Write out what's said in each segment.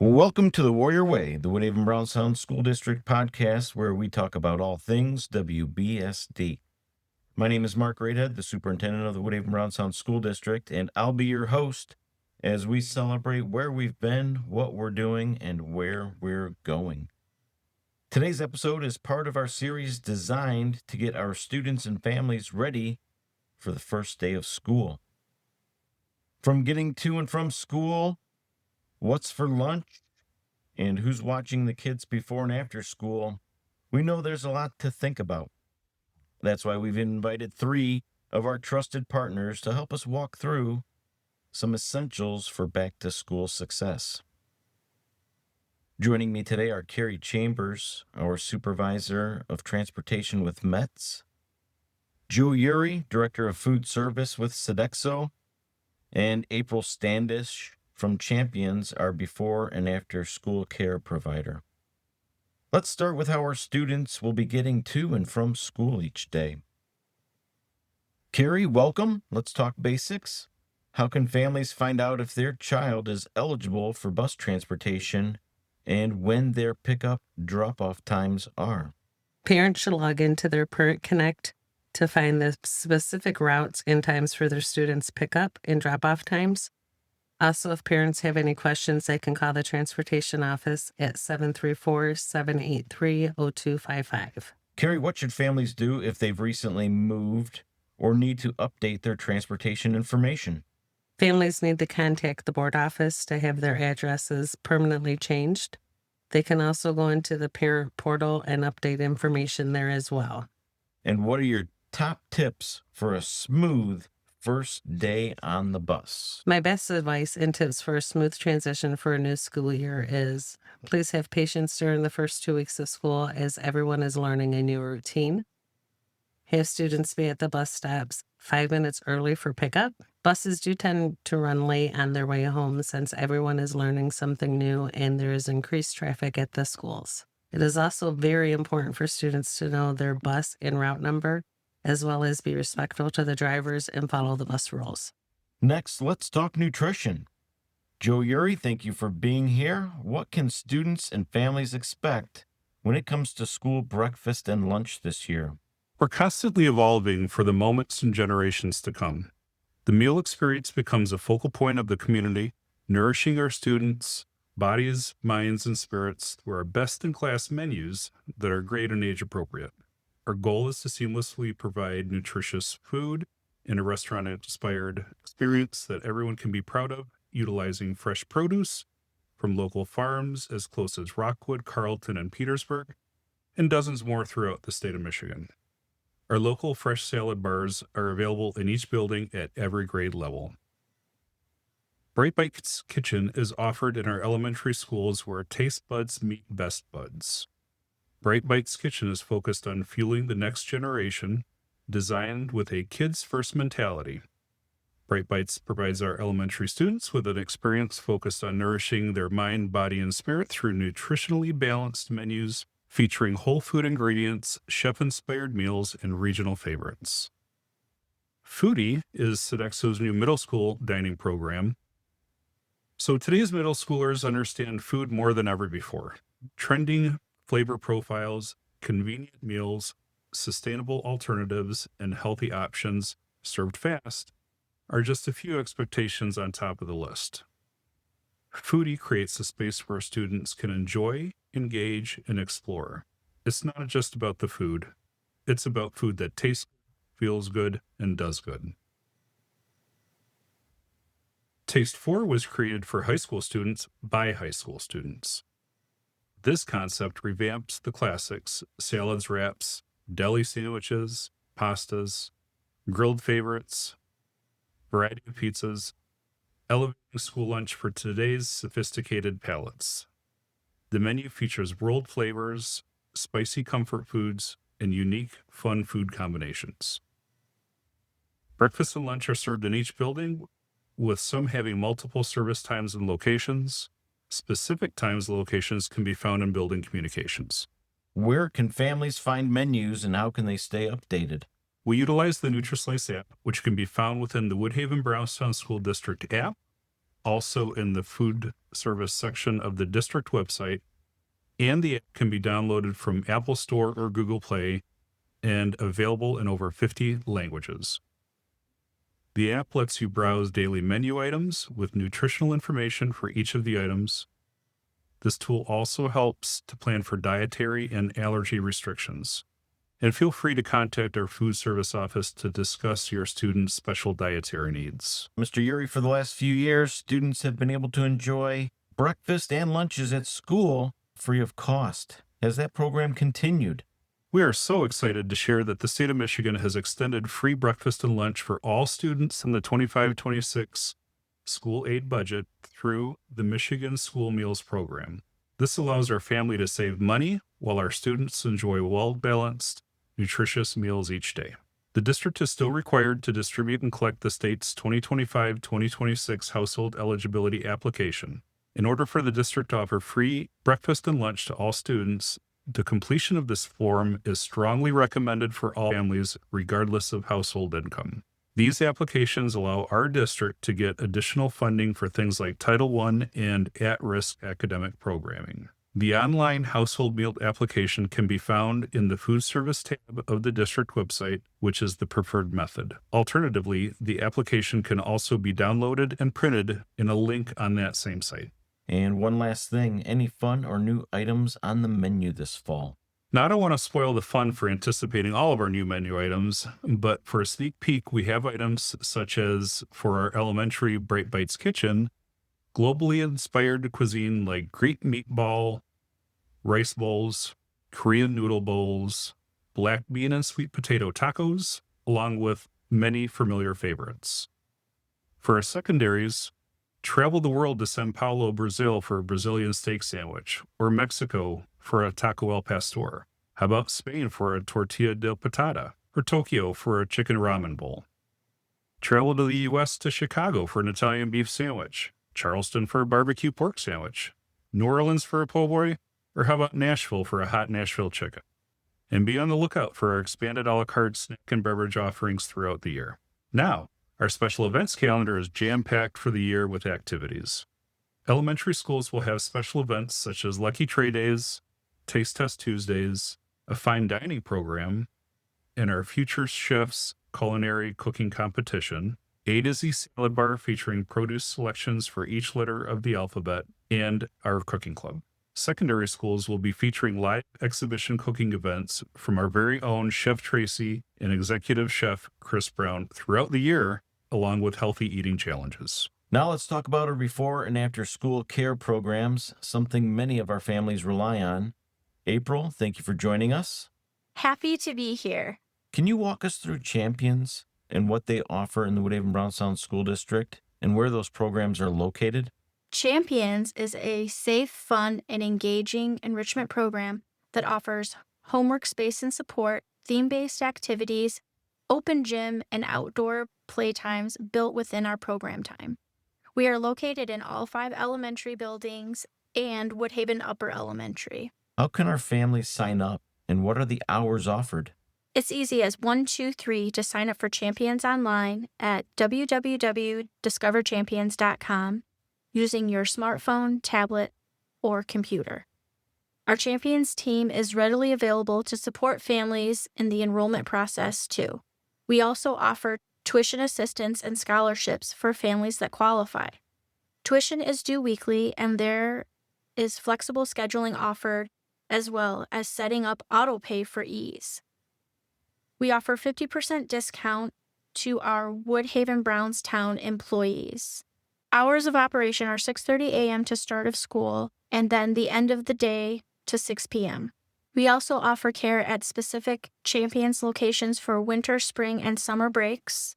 Welcome to the Warrior Way, the Woodhaven-Brownstown School District podcast, where we talk about all things WBSD. My name is Mark Greathead, the Superintendent of the Woodhaven-Brownstown School District, and I'll be your host as we celebrate where we've been, what we're doing, and where we're going. Today's episode is part of our series designed to get our students and families ready for the first day of school. From getting to and from school, what's for lunch, and who's watching the kids before and after school, we know there's a lot to think about. That's why we've invited 3 of our trusted partners to help us walk through some essentials for back-to-school success. Joining me today are Carri Chambers, our Supervisor of Transportation with METS, Joe Uri, Director of Food Service with Sodexo, and April Standish from Champions, our before and after school care provider. Let's start with how our students will be getting to and from school each day. Carri, welcome. Let's talk basics. How can families find out if their child is eligible for bus transportation and when their pickup drop-off times are? Parents should log into their Parent Connect to find the specific routes and times for their students' pickup and drop-off times. Also, if parents have any questions, they can call the transportation office at 734-783-0255. Carri, what should families do if they've recently moved or need to update their transportation information? Families need to contact the board office to have their addresses permanently changed. They can also go into the parent portal and update information there as well. And what are your top tips for a smooth first day on the bus? My best advice and tips for a smooth transition for a new school year is please have patience during the first 2 weeks of school as everyone is learning a new routine. Have students be at the bus stops 5 minutes early for pickup. Buses do tend to run late on their way home since everyone is learning something new and there is increased traffic at the schools. It is also very important for students to know their bus and route number, as well as be respectful to the drivers and follow the bus rules. Next, let's talk nutrition. Joe Uri, thank you for being here. What can students and families expect when it comes to school breakfast and lunch this year? We're constantly evolving for the moments and generations to come. The meal experience becomes a focal point of the community, nourishing our students' bodies, minds, and spirits through our best-in-class menus that are great and age-appropriate. Our goal is to seamlessly provide nutritious food in a restaurant-inspired experience that everyone can be proud of, utilizing fresh produce from local farms as close as Rockwood, Carlton, and Petersburg, and dozens more throughout the state of Michigan. Our local fresh salad bars are available in each building at every grade level. Bright Bites Kitchen is offered in our elementary schools where taste buds meet best buds. Bright Bites Kitchen is focused on fueling the next generation, designed with a kids-first mentality. Bright Bites provides our elementary students with an experience focused on nourishing their mind, body, and spirit through nutritionally balanced menus featuring whole food ingredients, chef-inspired meals, and regional favorites. Foodie is Sodexo's new middle school dining program. So today's middle schoolers understand food more than ever before. Trending flavor profiles, convenient meals, sustainable alternatives, and healthy options served fast are just a few expectations on top of the list. Foodie creates a space where students can enjoy, engage, and explore. It's not just about the food. It's about food that tastes, feels good, and does good. Taste 4 was created for high school students by high school students. This concept revamps the classics, salads, wraps, deli sandwiches, pastas, grilled favorites, variety of pizzas, elevating school lunch for today's sophisticated palates. The menu features world flavors, spicy comfort foods, and unique, fun food combinations. Breakfast and lunch are served in each building, with some having multiple service times and locations. Specific times and locations can be found in building communications. Where can families find menus and how can they stay updated? We utilize the NutriSlice app, which can be found within the Woodhaven-Brownstown School District app. also in the food service section of the district website, and the app can be downloaded from Apple Store or Google Play and available in over 50 languages. The app lets you browse daily menu items with nutritional information for each of the items. This tool also helps to plan for dietary and allergy restrictions. And feel free to contact our food service office to discuss your students' special dietary needs. Mr. Yuri, for the last few years, students have been able to enjoy breakfast and lunches at school free of cost. Has that program continued? We are so excited to share that the state of Michigan has extended free breakfast and lunch for all students in the 25-26 school aid budget through the Michigan School Meals Program. This allows our family to save money while our students enjoy well-balanced, nutritious meals each day. The district is still required to distribute and collect the state's 2025-2026 household eligibility application. In order for the district to offer free breakfast and lunch to all students, the completion of this form is strongly recommended for all families, regardless of household income. These applications allow our district to get additional funding for things like Title I and at-risk academic programming. The online household meal application can be found in the food service tab of the district website, which is the preferred method. Alternatively, the application can also be downloaded and printed in a link on that same site. And one last thing, any fun or new items on the menu this fall? Now, I don't want to spoil the fun for anticipating all of our new menu items, but for a sneak peek, we have items such as for our elementary Bright Bites Kitchen, globally inspired cuisine like Greek meatball, rice bowls, Korean noodle bowls, black bean and sweet potato tacos, along with many familiar favorites. For our secondaries, travel the world to São Paulo, Brazil for a Brazilian steak sandwich, or Mexico for a taco al pastor. How about Spain for a tortilla de patata, or Tokyo for a chicken ramen bowl? Travel to the U.S. to Chicago for an Italian beef sandwich, Charleston for a barbecue pork sandwich, New Orleans for a po' boy, or how about Nashville for a hot Nashville chicken? And be on the lookout for our expanded a la carte snack and beverage offerings throughout the year. Now, our special events calendar is jam-packed for the year with activities. Elementary schools will have special events such as Lucky Tray Days, Taste Test Tuesdays, a fine dining program, and our Future Chefs culinary cooking competition, A to Z salad bar featuring produce selections for each letter of the alphabet, and our cooking club. Secondary schools will be featuring live exhibition cooking events from our very own Chef Tracy and Executive Chef Chris Brown throughout the year, along with healthy eating challenges. Now let's talk about our before and after school care programs, something many of our families rely on. April, thank you for joining us. Happy to be here. Can you walk us through Champions and what they offer in the Woodhaven-Brownstown School District and where those programs are located? Champions is a safe, fun, and engaging enrichment program that offers homework space and support, theme-based activities, open gym, and outdoor playtimes built within our program time. We are located in all 5 elementary buildings and Woodhaven Upper Elementary. How can our families sign up and what are the hours offered? It's easy as 1, 2, 3 to sign up for Champions online at www.discoverchampions.com using your smartphone, tablet, or computer. Our Champions team is readily available to support families in the enrollment process too. We also offer tuition assistance and scholarships for families that qualify. Tuition is due weekly and there is flexible scheduling offered as well as setting up auto pay for ease. We offer 50% discount to our Woodhaven-Brownstown employees. Hours of operation are 6:30 a.m. to start of school and then the end of the day to 6 p.m. We also offer care at specific Champions locations for winter, spring, and summer breaks.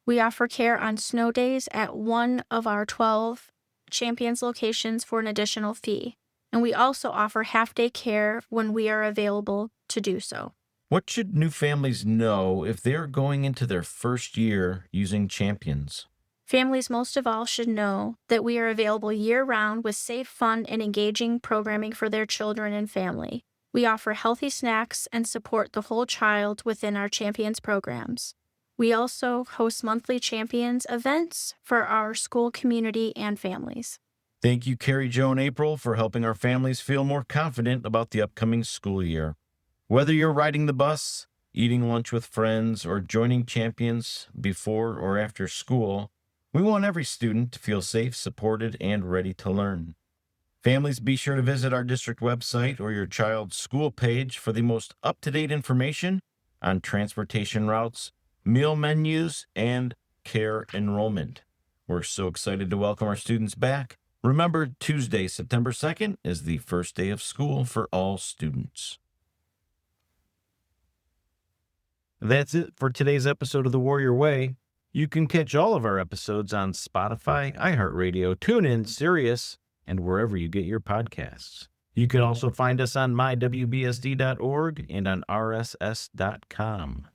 We offer care on snow days at one of our 12 Champions locations for an additional fee. And we also offer half-day care when we are available to do so. What should new families know if they're going into their first year using Champions? Families most of all should know that we are available year-round with safe, fun, and engaging programming for their children and family. We offer healthy snacks and support the whole child within our Champions programs. We also host monthly champions events for our school community and families. Thank you, Carrie, Joe, and April, for helping our families feel more confident about the upcoming school year. Whether you're riding the bus, eating lunch with friends, or joining champions before or after school, we want every student to feel safe, supported, and ready to learn. Families, be sure to visit our district website or your child's school page for the most up-to-date information on transportation routes, meal menus, and care enrollment. We're so excited to welcome our students back. Remember, Tuesday, September 2nd is the first day of school for all students. That's it for today's episode of The Warrior Way. You can catch all of our episodes on Spotify, iHeartRadio, TuneIn, Sirius, and wherever you get your podcasts. You can also find us on mywbsd.org and on rss.com.